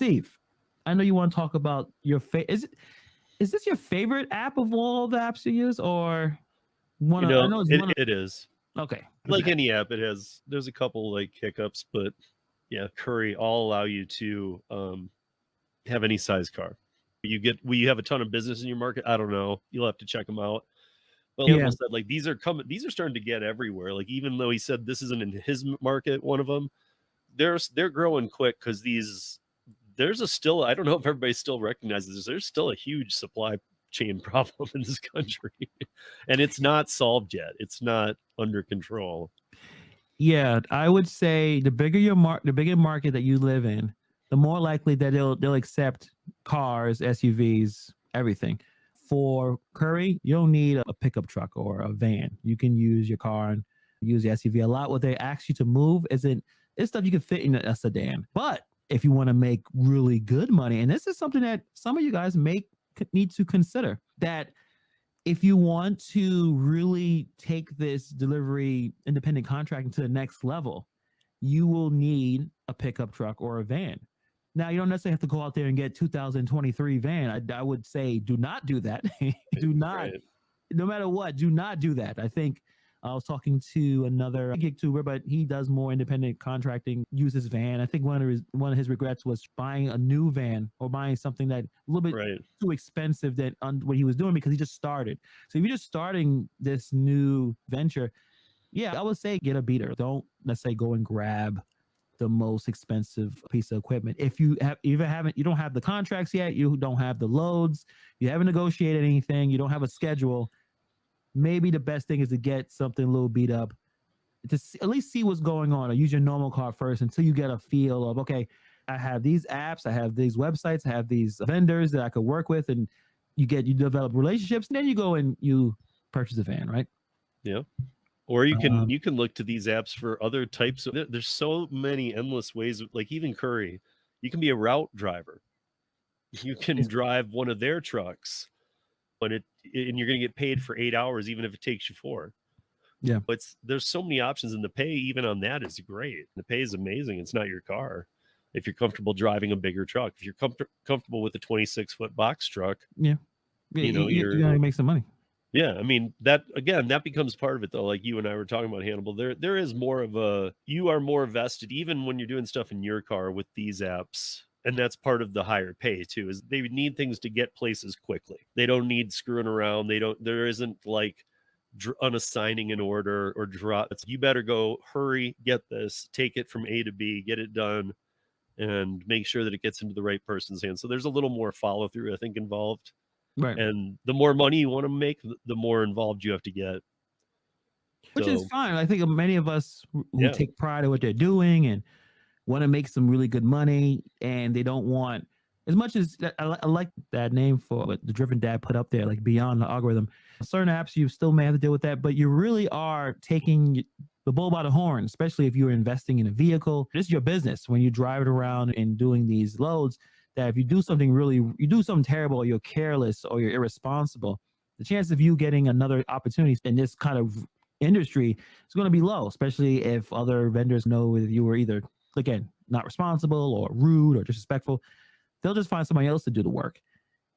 Steve, I know you want to talk about your is this your favorite app of all the apps you use, or one You of? I know, know it's it, one of. it is. Okay, Like any app, there's a couple like hiccups, but yeah, Curry all allow you to have any size car. You have a ton of business in your market. I don't know. You'll have to check them out. But yeah, Hannibal said like these are starting to get everywhere. Like even though he said this isn't in his market, one of them, they're growing quick because there's a still, I don't know if everybody still recognizes this, there's still a huge supply chain problem in this country. And it's not solved yet. It's not under control. yeah. I would say the bigger the bigger market that you live in, the more likely that they'll accept cars, SUVs, everything. For Curry, you don't need a pickup truck or a van. You can use your car and use the SUV. A lot what they ask you to move isn't it's stuff you can fit in a sedan. But if you want to make really good money, and this is something that some of you guys need to consider, that if you want to really take this delivery independent contracting to the next level, you will need a pickup truck or a van. Now, you don't necessarily have to go out there and get 2023 van. I would say do not do that. Do not, Right. no matter what, do not do that. I think I was talking to another gig tuber, but he does more independent contracting, uses van. I think one of his regrets was buying a new van or buying something that a little bit Right. too expensive than what he was doing because he just started. So if you're just starting this new venture, yeah, I would say get a beater. Don't let's say go and grab the most expensive piece of equipment. If you you don't have the contracts yet, you don't have the loads, you haven't negotiated anything, you don't have a schedule, maybe the best thing is to get something a little beat up to at least see what's going on, or use your normal car first until you get a feel of, okay, I have these apps, I have these websites, I have these vendors that I could work with, and you develop relationships, and then you go and you purchase a van, right? Yeah. Or you Um, can look to these apps for other types of, there's so many endless ways, like even Curry, you can be a route driver. You can drive one of their trucks, and you're going to get paid for 8 hours, even if it takes you 4. yeah. But there's so many options, and the pay even on that is great. The pay is amazing. It's not your car. If you're comfortable driving a bigger truck, if you're comfortable with a 26-foot box truck, Yeah. you know, You you're gotta make some money. yeah. I mean, that again, that becomes part of it though. Like you and I were talking about, Hannibal. There is more of you are more vested even when you're doing stuff in your car with these apps. And that's part of the higher pay too, is they need things to get places quickly. They don't need screwing around. There isn't like unassigning an order or drop. It's, you better go hurry, get this, take it from A to B, get it done, and make sure that it gets into the right person's hands. So there's a little more follow through, I think, involved. Right. And the more money you want to make, the more involved you have to get. Which is So fine. I think many of us who yeah, take pride in what they're doing and want to make some really good money, and they don't want as much as I like that name for what the Driven Dad put up there, like beyond the algorithm. Certain apps you still may have to deal with that, but you really are taking the bull by the horn, especially if you're investing in a vehicle. This is your business when you drive it around and doing these loads. That if you do something you do something terrible, or you're careless, or you're irresponsible, the chance of you getting another opportunity in this kind of industry is going to be low, especially if other vendors know that you were either, again, not responsible or rude or disrespectful. They'll just find somebody else to do the work.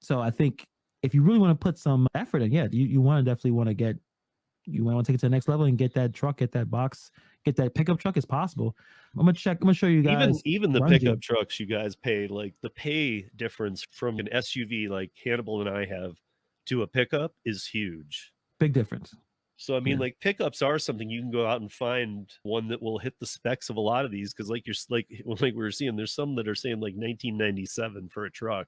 So I think if you really want to put some effort in, yeah, you want to definitely want to take it to the next level and get that truck, get that box, get that pickup truck as possible. I'm gonna show you guys even the Bunjii. pickup trucks you guys pay, like the pay difference from an SUV like Hannibal and I have to a pickup is huge. Big difference. So I mean, Yeah. like pickups are something you can go out and find one that will hit the specs of a lot of these, because like we were seeing, there's some that are saying like 1997 for a truck.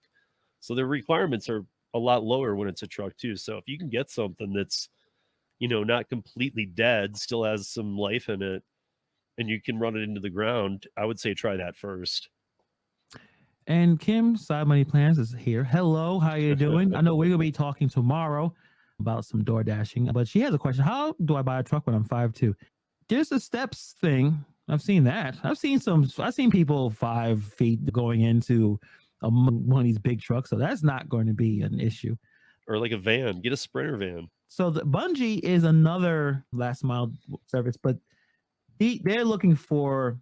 So their requirements are a lot lower when it's a truck too. So if you can get something that's, not completely dead, still has some life in it, and you can run it into the ground, I would say try that first. And Kim, Side Money Plans, is here. Hello, how you doing? I know we're gonna be talking tomorrow about some door dashing, but she has a question. How do I buy a truck when I'm 5'2"? There's a steps thing. I've seen that. I've seen people 5 feet going into one of these big trucks, so that's not going to be an issue. Or like a van, get a Sprinter van. So the Bunjii is another last mile service, but they're looking for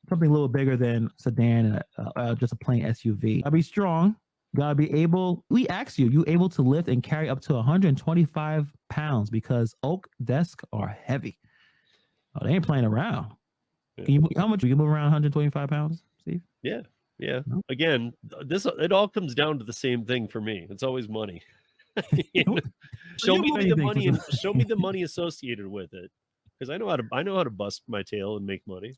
something a little bigger than sedan and just a plain SUV. Gotta be strong. Gotta be able. We ask you, you able to lift and carry up to 125 pounds because oak desks are heavy. Oh, they ain't playing around. Yeah. How much? You can move around 125 pounds, Steve? Yeah. No. Again, it all comes down to the same thing for me. It's always money. You know? Show me the money and show me the money associated with it, because I know how to bust my tail and make money.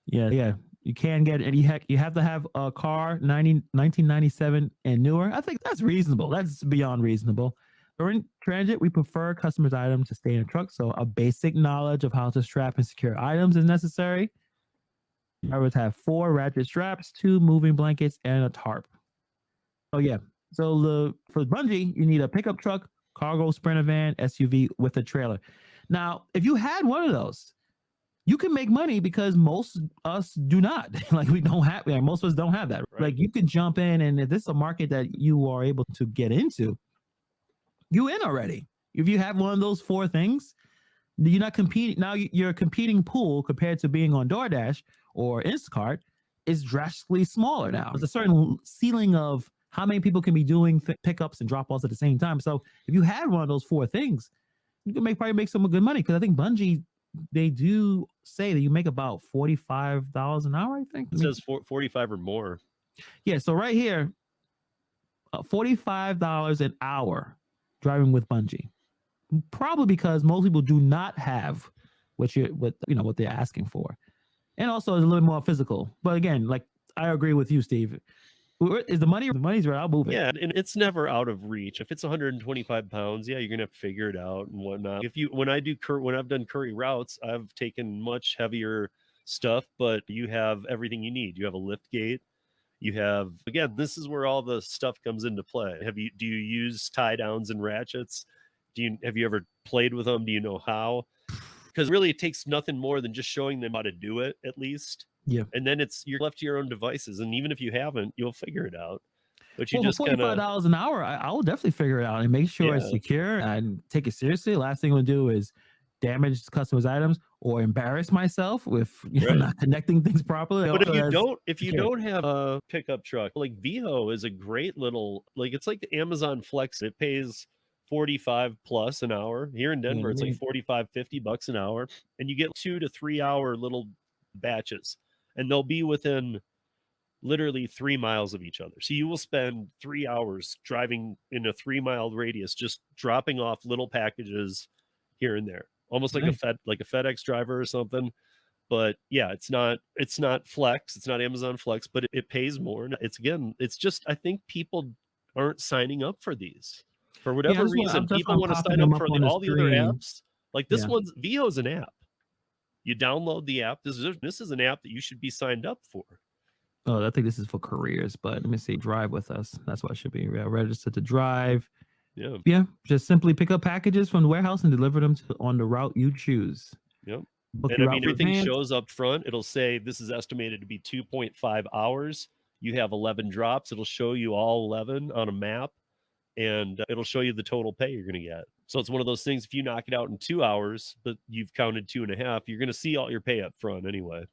Yeah. You can get it. You have to have a car 1997 and newer. I think that's reasonable. That's beyond reasonable. During transit, we prefer customers' items to stay in a truck, so a basic knowledge of how to strap and secure items is necessary. Drivers have 4 ratchet straps, 2 moving blankets, and a tarp. Oh yeah. So for Bunjii, you need a pickup truck, cargo sprinter van, SUV with a trailer. Now, if you had one of those, you can make money because most us do not. Like we don't have. Most of us don't have that. Right. Like you can jump in, and if this is a market that you are able to get into, you in already. If you have one of those 4 things, you're not competing. Now your competing pool compared to being on DoorDash or Instacart is drastically smaller now. There's a certain ceiling of how many people can be doing pickups and drop offs at the same time. So if you had one of those 4 things, you can probably make some good money, because I think Bunjii, they do say that you make about $45 an hour. I think it says 45 or more. Yeah. So right here, $45 an hour driving with Bunjii. Probably because most people do not have what they're asking for, and also it's a little more physical. But again, like I agree with you, Steve. Is the money's right? I'll move it. Yeah, and it's never out of reach. If it's 125 pounds, yeah, you're gonna have to figure it out and whatnot. When I've done Curri routes, I've taken much heavier stuff, but you have everything you need. You have a lift gate. You have, again, this is where all the stuff comes into play. Do you use tie downs and ratchets? Have you ever played with them? Do you know how? Because really it takes nothing more than just showing them how to do it, at least. Yeah. And then you're left to your own devices. And even if you haven't, you'll figure it out. But you just $45 an hour, I will definitely figure it out and make sure it's secure and take it seriously. Last thing I'm gonna do is damage customers' items or embarrass myself with not connecting things properly. But if you don't have a pickup truck, like Veho is a great little, like it's like the Amazon Flex. It pays 45 plus an hour. Here in Denver, it's like 45, $50 an hour, and you get 2 to 3 hour little batches, and they'll be within literally 3 miles of each other. So you will spend 3 hours driving in a 3-mile radius, just dropping off little packages here and there, almost like a FedEx driver or something. But yeah, it's not Flex, it's not Amazon Flex, but it pays more. It's just, I think people aren't signing up for these. For whatever reason, people want to sign up for all the other apps. Like this one's, Veho's an app. You download the app. This is an app that you should be signed up for. Oh, I think this is for careers, but let me see. Drive with us. That's what it should be. Register to drive. Yeah. Just simply pick up packages from the warehouse and deliver them on the route you choose. Yep. And I mean, everything shows up front. It'll say this is estimated to be 2.5 hours. You have 11 drops. It'll show you all 11 on a map, and it'll show you the total pay you're going to get. So it's one of those things, if you knock it out in 2 hours, but you've counted 2.5, you're going to see all your pay up front anyway.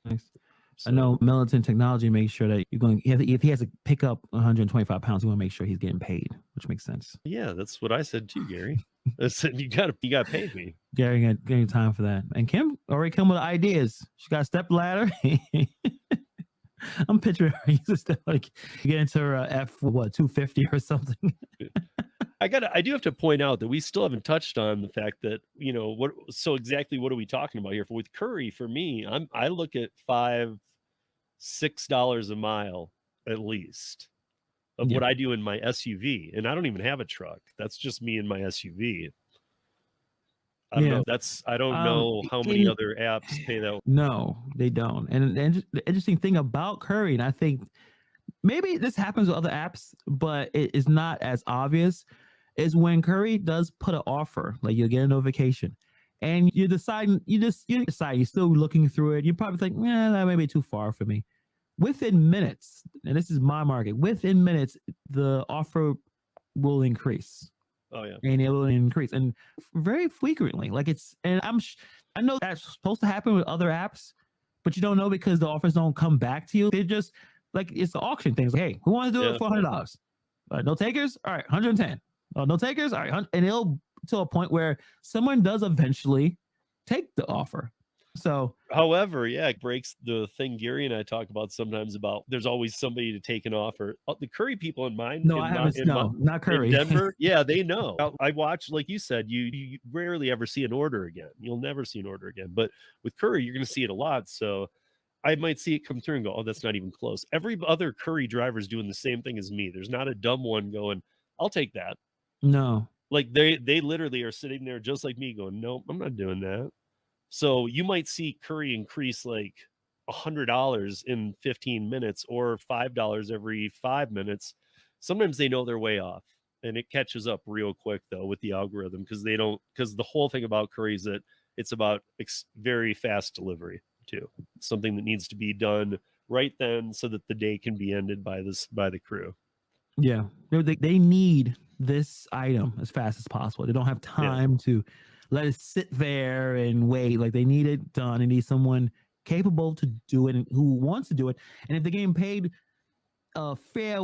Nice. So, I know Militant Technology makes sure that you're going, if he has to pick up 125 pounds, you want to make sure he's getting paid, which makes sense. Yeah, that's what I said too, Gary. I said, you got to pay me. Gary got getting time for that. And Kim already come with ideas. She got a step ladder. I'm picturing her use a step, like get into her F250 or something. I do have to point out that we still haven't touched on the fact that, so exactly what are we talking about here? With Curri, for me, I look at $5-6 a mile at least of what I do in my SUV, and I don't even have a truck. That's just me in my SUV. I don't know. I don't know how many other apps pay that. No, they don't. And the interesting thing about Curri, and I think maybe this happens with other apps, but it is not as obvious, is when Curri does put an offer, like you'll get a notification, and you decide you're still looking through it. You probably think, that may be too far for me. Within minutes, and this is my market, within minutes, the offer will increase. Oh yeah, and it will increase, and very frequently. Like I know that's supposed to happen with other apps, but you don't know because the offers don't come back to you. They're just like, it's the auction things. Like, hey, who wants to do Yeah. it for $100? No takers? All right, 110. No takers? All right, and it'll to a point where someone does eventually take the offer. So, However, yeah, it breaks the thing Gary and I talk about sometimes about there's always somebody to take an offer. The Curry people in no, I haven't. No, not in Curry. Denver, yeah, they know. I watch, like you said, you rarely ever see an order again. You'll never see an order again. But with Curry, you're going to see it a lot. So I might see it come through and go, oh, that's not even close. Every other Curry driver is doing the same thing as me. There's not a dumb one going, I'll take that. No. Like they literally are sitting there just like me going, nope, I'm not doing that. So you might see Curry increase like $100 in 15 minutes or $5 every 5 minutes. Sometimes they know their way off, and it catches up real quick though with the algorithm because the whole thing about Curry is that it's about very fast delivery too. Something that needs to be done right then so that the day can be ended by the crew. Yeah, they need this item as fast as possible. They don't have time to let it sit there and wait. Like, they need it done. They need someone capable to do it and who wants to do it. And if they're getting paid a fair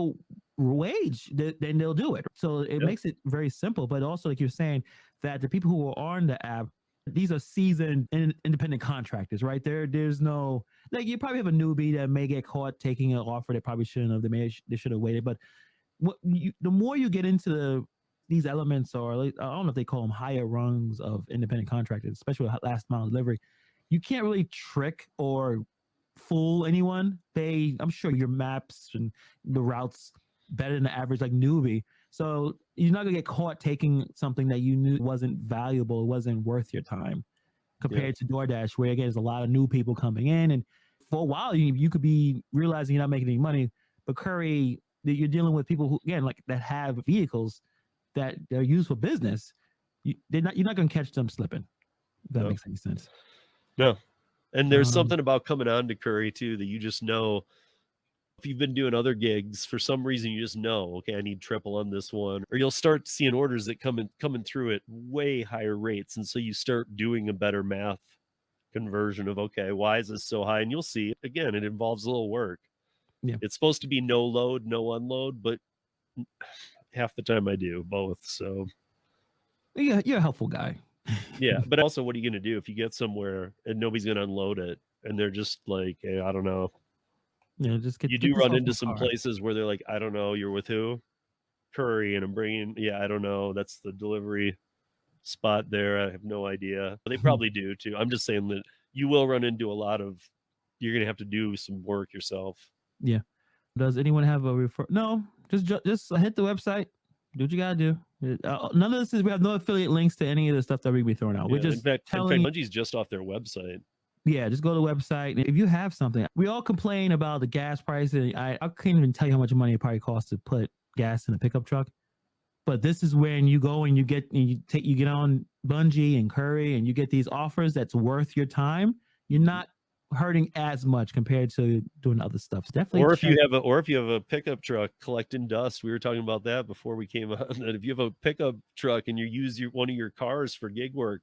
wage, then they'll do it. So it makes it very simple. But also, like you're saying, that the people who are on the app, these are seasoned independent contractors, right? There's no, like, you probably have a newbie that may get caught taking an offer they probably shouldn't have. They should have waited. But the more you get into these elements, or I don't know if they call them higher rungs of independent contractors, especially with last mile delivery, you can't really trick or fool anyone. I'm sure your maps and the routes better than the average like newbie. So you're not gonna get caught taking something that you knew wasn't valuable, it wasn't worth your time, compared to DoorDash, where again there's a lot of new people coming in, and for a while you could be realizing you're not making any money. But Curry, you're dealing with people who, again, like, that have vehicles that they're used for business. You're not going to catch them slipping. If that makes any sense. No. And there's something about coming on to Curry too that you just know. If you've been doing other gigs, for some reason you just know, okay, I need triple on this one, or you'll start seeing orders that coming through at way higher rates, and so you start doing a better math conversion of, okay, why is this so high? And you'll see, again, it involves a little work. Yeah. It's supposed to be no load, no unload, but half the time I do both. So yeah, you're a helpful guy. Yeah, but also, what are you going to do if you get somewhere and nobody's going to unload it, and they're just like, hey, I don't know. Yeah, just get. You get do this run off into my some car. places where they're like, I don't know, you're with who? Curry, and I'm bringing, yeah, I don't know. That's the delivery spot there. I have no idea. They probably do too. I'm just saying that you will run into a lot of, you're going to have to do some work yourself. Yeah. Does anyone have a refer? No, just hit the website. Do what you gotta do. None of this is. We have no affiliate links to any of the stuff that we be throwing out. Yeah, We're just in fact, telling you. Bunjii's just off their website. Yeah, just go to the website. If you have something, we all complain about the gas price, and I can't even tell you how much money it probably costs to put gas in a pickup truck. But this is when you go and you get on Bunjii and Curri, and you get these offers that's worth your time. You're not hurting as much compared to doing other stuff. So definitely. Or if you have a pickup truck collecting dust, we were talking about that before we came on. That if you have a pickup truck and you use one of your cars for gig work,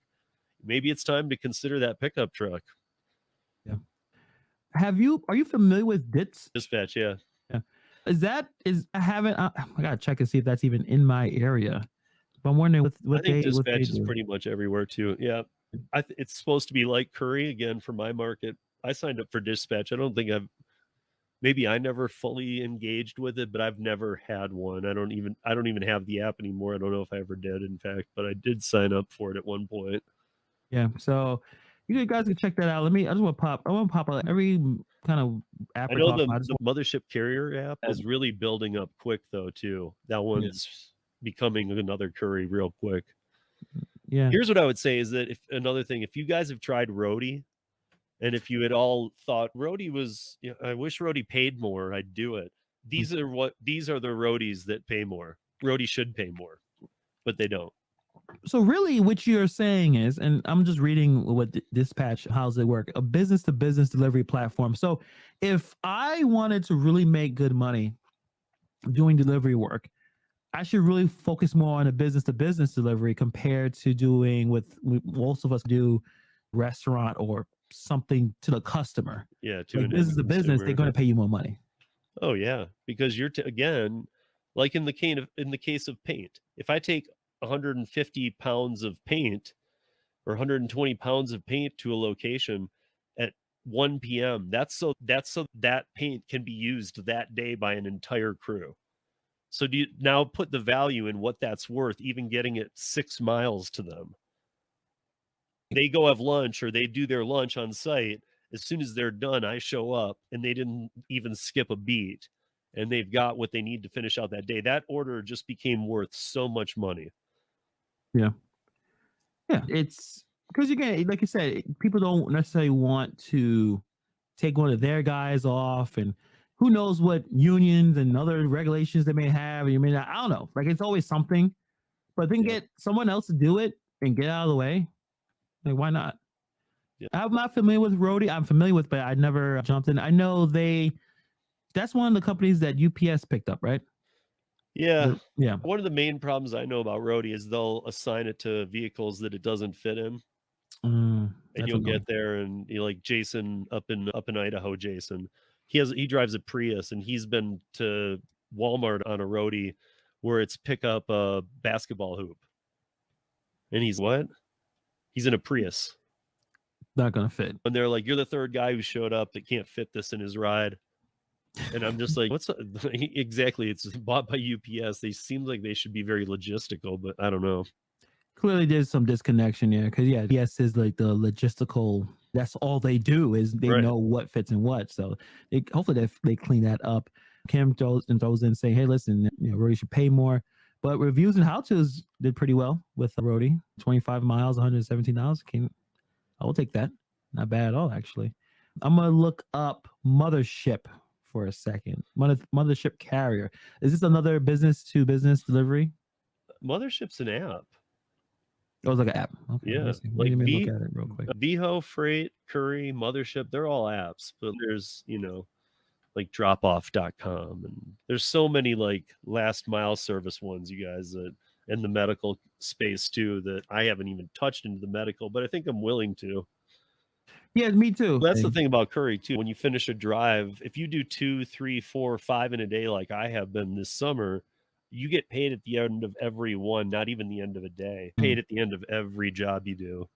maybe it's time to consider that pickup truck. Yeah. Are you familiar with Dispatch? Yeah. Yeah. I gotta check and see if that's even in my area. But I'm wondering what I think Dispatch what they is do. pretty much everywhere too. Yeah. It's supposed to be like Curri again for my market. I signed up for Dispatch. I don't think maybe I never fully engaged with it, but I've never had one. I don't even have the app anymore. I don't know if I ever did, in fact, but I did sign up for it at one point. Yeah. So you guys can check that out. I just want to pop up every kind of app. I know the Mothership Carrier app is really building up quick though too. That one's becoming another Curri real quick. Yeah. Here's what I would say is that if you guys have tried Roadie, and if you had all thought Roadie was, I wish Roadie paid more, I'd do it. These are the roadies that pay more. Roadie should pay more, but they don't. So really what you're saying is, and I'm just reading what Dispatch, how's it work? A business to business delivery platform. So if I wanted to really make good money doing delivery work, I should really focus more on a business to business delivery compared to doing what most of us do, restaurant or something to the customer. Yeah, to Like an this end is a business, they're consumer. going to pay you more money. Oh yeah, because you're again, like in the case of paint. If I take 150 pounds of paint or 120 pounds of paint to a location at 1 p.m., that's so that paint can be used that day by an entire crew. So do you now put the value in what that's worth, even getting it 6 miles to them? They go have lunch or they do their lunch on site. As soon as they're done, I show up and they didn't even skip a beat and they've got what they need to finish out that day. That order just became worth so much money. Yeah. Yeah. It's because again, like you said, people don't necessarily want to take one of their guys off, and who knows what unions and other regulations they may have. And you may not, I don't know. Like it's always something, but then Yeah. get someone else to do it and get out of the way. Like, why not? Yeah. I'm not familiar with Roadie. I'm familiar with, but I never jumped in. I know that's one of the companies that UPS picked up, right? Yeah. Yeah. One of the main problems I know about Roadie is they'll assign it to vehicles that it doesn't fit in. And That's you'll annoying. get there and you like Jason up in Idaho, Jason. He drives a Prius and he's been to Walmart on a Roadie where it's pick up a basketball hoop. And he's what? He's in a Prius. Not gonna fit. And they're like, "You're the third guy who showed up that can't fit this in his ride." And I'm just like, "What's exactly? It's bought by UPS. They seem like they should be very logistical, but I don't know." Clearly, there's some disconnection there because yes, is like the logistical. That's all they do is they Right. know what fits and what. So hopefully they clean that up. Kim throws in saying, "Hey, listen, Roadie should pay more." But reviews and how tos did pretty well with Roadie. 25 miles, $117. I will take that. Not bad at all, actually. I'm gonna look up Mothership for a second. Mothership Carrier. Is this another business to business delivery? Mothership's an app. Oh, it's like an app. Okay, Yeah, let like me look at it real quick. Veho, Freight, Curri, Mothership, they're all apps, but there's, like dropoff.com and there's so many like last mile service ones, you guys, that in the medical space too, that I haven't even touched into the medical, but I think I'm willing to. Yeah, me too. That's the thing about Curri too. When you finish a drive, if you do 2, 3, 4, 5 in a day like I have been this summer, you get paid at the end of every one, not even the end of a day. Paid at the end of every job you do.